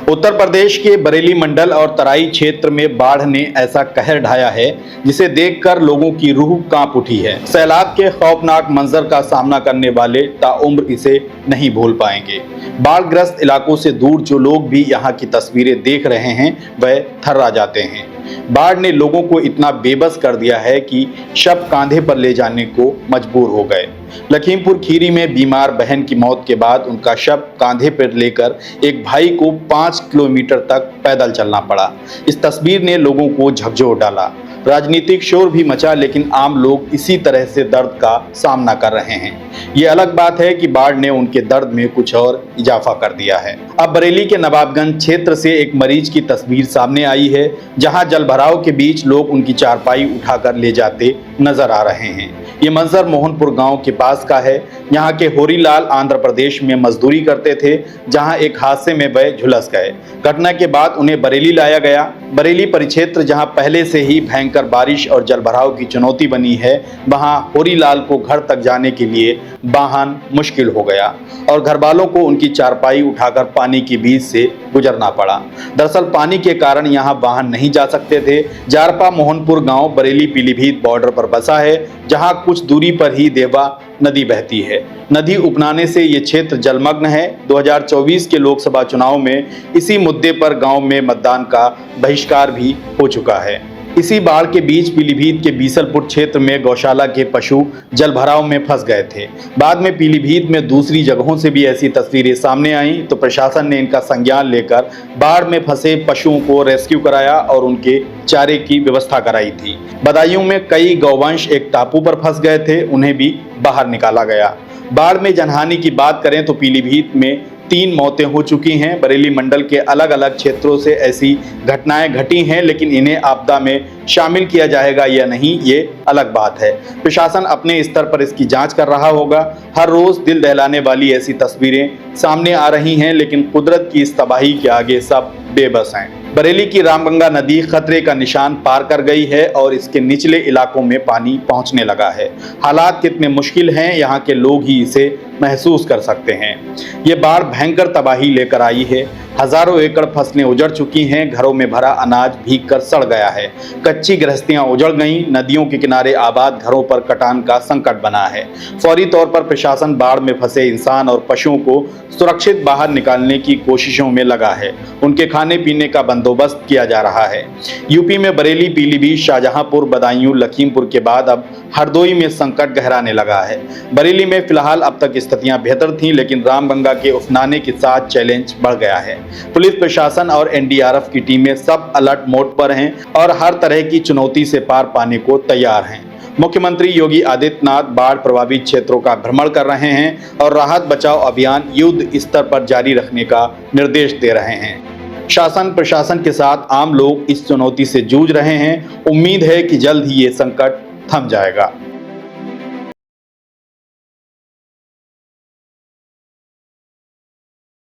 उत्तर प्रदेश के बरेली मंडल और तराई क्षेत्र में बाढ़ ने ऐसा कहर ढाया है जिसे देखकर लोगों की रूह कांप उठी है। सैलाब के खौफनाक मंजर का सामना करने वाले ताउम्र इसे नहीं भूल पाएंगे। बाढ़ग्रस्त इलाकों से दूर जो लोग भी यहाँ की तस्वीरें देख रहे हैं वह थर्रा जाते हैं। बाढ़ ने लोगों को इतना बेबस कर दिया है कि शव कांधे पर ले जाने को मजबूर हो गए। लखीमपुर खीरी में बीमार बहन की मौत के बाद उनका शव कांधे पर लेकर एक भाई को 5 किलोमीटर तक पैदल चलना पड़ा। इस तस्वीर ने लोगों को झकझोर डाला। राजनीतिक शोर भी मचा, लेकिन आम लोग इसी तरह से दर्द का सामना कर रहे हैं। ये अलग बात है कि बाढ़ ने उनके दर्द में कुछ और इजाफा कर दिया है। अब बरेली के नवाबगंज क्षेत्र से एक मरीज की तस्वीर सामने आई है, जहां जलभराव के बीच लोग उनकी चारपाई उठाकर ले जाते नजर आ रहे हैं। ये मंजर मोहनपुर गांव के पास का है। यहाँ के होरीलाल आंध्र प्रदेश में मजदूरी करते थे, जहां एक हादसे में वह झुलस गए। घटना के बाद उन्हें बरेली लाया गया। बरेली परिक्षेत्र जहां पहले से ही भयंकर बारिश और जलभराव की चुनौती बनी है, वहां होरीलाल को घर तक जाने के लिए वाहन मुश्किल हो गया और घर वालों को उनकी चारपाई उठाकर पानी के बीच से गुजरना पड़ा। दरअसल पानी के कारण यहाँ वाहन नहीं जा सकते थे। जारपा मोहनपुर गांव बरेली पीलीभीत बॉर्डर पर बसा है, जहां कुछ दूरी पर ही देवा नदी बहती है। नदी उपनाने से ये क्षेत्र जलमग्न है। 2024 के लोकसभा चुनाव में इसी मुद्दे पर गांव में मतदान का बहिष्कार भी हो चुका है। इसी बाढ़ के बीच पीलीभीत के बीसलपुर क्षेत्र में गौशाला के पशु जलभराव में फंस गए थे। बाद में पीलीभीत में दूसरी जगहों से भी ऐसी तस्वीरें सामने आईं, तो प्रशासन ने इनका संज्ञान लेकर बाढ़ में फंसे पशुओं को रेस्क्यू कराया और उनके चारे की व्यवस्था कराई थी। बदायूं में कई गौवंश एक टापू पर फंस गए थे, उन्हें भी बाहर निकाला गया। बाढ़ में जनहानि की बात करें तो पीलीभीत में 3 मौतें हो चुकी हैं। बरेली मंडल के अलग अलग क्षेत्रों से ऐसी घटनाएं घटी हैं, लेकिन इन्हें आपदा में शामिल किया जाएगा या नहीं, ये अलग बात है। प्रशासन अपने स्तर पर इसकी जांच कर रहा होगा। हर रोज दिल दहलाने वाली ऐसी तस्वीरें सामने आ रही हैं, लेकिन कुदरत की इस तबाही के आगे सब बेबस हैं। बरेली की रामगंगा नदी खतरे का निशान पार कर गई है और इसके निचले इलाकों में पानी पहुंचने लगा है। हालात कितने मुश्किल हैं, यहाँ के लोग ही इसे महसूस कर सकते हैं। ये बाढ़ भयंकर तबाही लेकर आई है। हजारों एकड़ फसलें उजड़ चुकी हैं। घरों में भरा अनाज भीग कर सड़ गया है। कच्ची गृहस्थियां उजड़ गईं। नदियों के किनारे आबाद घरों पर कटान का संकट बना है। फौरी तौर पर प्रशासन बाढ़ में फंसे इंसान और पशुओं को सुरक्षित बाहर निकालने की कोशिशों में लगा है। उनके खाने पीने का बंदोबस्त किया जा रहा है। यूपी में बरेली, पीलीभीत, शाहजहांपुर, बदायूं, लखीमपुर के बाद अब हरदोई में संकट गहराने लगा है। बरेली में फिलहाल अब तक स्थितियां बेहतर थीं, लेकिन रामगंगा के उफनाने के साथ चैलेंज बढ़ गया है। पुलिस प्रशासन और एनडीआरएफ की टीमें सब अलर्ट मोड पर हैं और हर तरह की चुनौती से पार पाने को तैयार हैं। मुख्यमंत्री योगी आदित्यनाथ बाढ़ प्रभावित क्षेत्रों का भ्रमण कर रहे हैं और राहत बचाव अभियान युद्ध स्तर पर जारी रखने का निर्देश दे रहे हैं। शासन प्रशासन के साथ आम लोग इस चुनौती से जूझ रहे हैं। उम्मीद है कि जल्द ही ये संकट थम जाएगा।